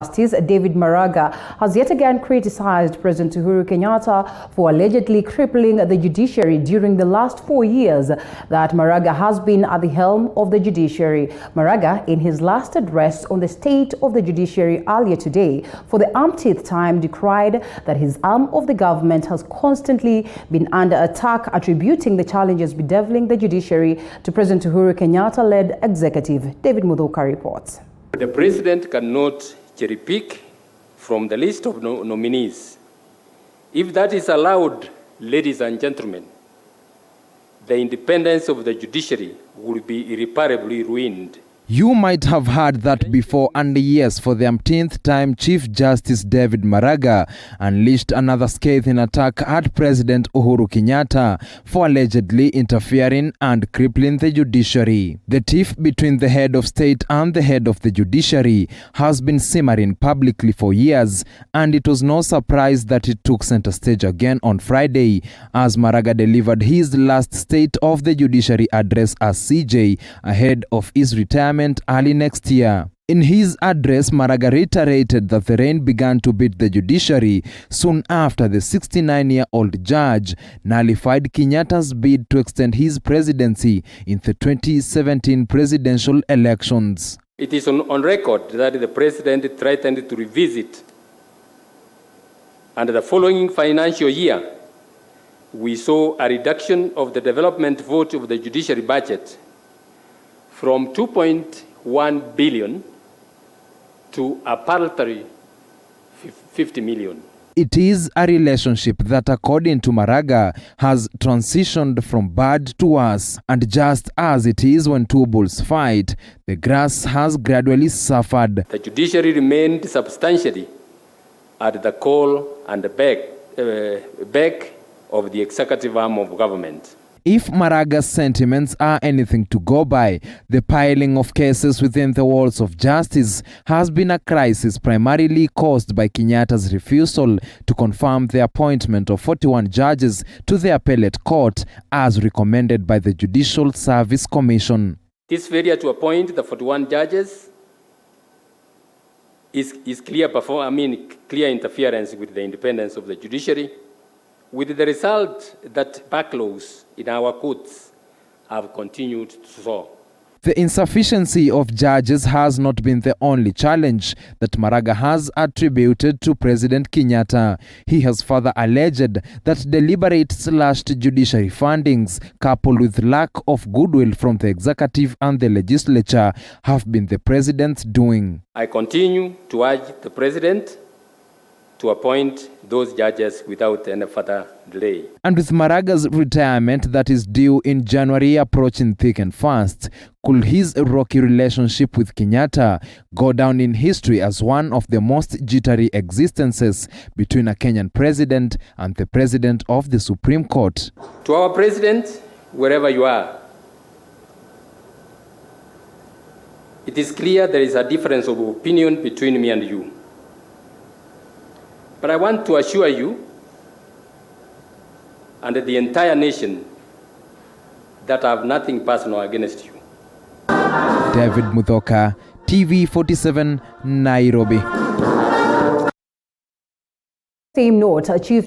Justice David Maraga has yet again criticized President Uhuru Kenyatta for allegedly crippling the judiciary during the last 4 years that Maraga has been at the helm of the judiciary. Maraga, in his last address on the state of the judiciary earlier today, for the umpteenth time decried that his arm of the government has constantly been under attack, attributing the challenges bedeviling the judiciary to President Uhuru Kenyatta-led executive. David Maraga reports. The president cannot cherry pick from the list of nominees. If that is allowed, ladies and gentlemen, the independence of the judiciary will be irreparably ruined. You might have heard that before, and yes, for the umpteenth time, Chief Justice David Maraga unleashed another scathing attack at President Uhuru Kenyatta for allegedly interfering and crippling the judiciary. The tiff between the head of state and the head of the judiciary has been simmering publicly for years, and it was no surprise that it took center stage again on Friday as Maraga delivered his last State of the Judiciary address as CJ ahead of his retirement early next year. In his address, Maraga reiterated that the rain began to beat the judiciary soon after the 69-year-old judge nullified Kenyatta's bid to extend his presidency in the 2017 presidential elections. It is on record that the president threatened to revisit, and the following financial year, we saw a reduction of the development vote of the judiciary budget from 2.1 billion to a paltry 50 million. It is a relationship that, according to Maraga, has transitioned from bad to worse. And just as it is when two bulls fight, the grass has gradually suffered. The judiciary remained substantially at the call and the beck of the executive arm of government. If Maraga's sentiments are anything to go by, the piling of cases within the walls of justice has been a crisis primarily caused by Kenyatta's refusal to confirm the appointment of 41 judges to the appellate court as recommended by the Judicial Service Commission. This failure to appoint the 41 judges is clear interference with the independence of the judiciary, with the result that backlogs in our courts have continued to soar. The insufficiency of judges has not been the only challenge that Maraga has attributed to President Kenyatta. He has further alleged that deliberate slashed judiciary fundings, coupled with lack of goodwill from the executive and the legislature, have been the president's doing. I continue to urge the president to appoint those judges without any further delay. And with Maraga's retirement that is due in January approaching thick and fast, could his rocky relationship with Kenyatta go down in history as one of the most jittery existences between a Kenyan president and the president of the Supreme Court? To our president, wherever you are, it is clear there is a difference of opinion between me and you. But I want to assure you and the entire nation that I have nothing personal against you. David Maraga, TV47, Nairobi. Same note, Chief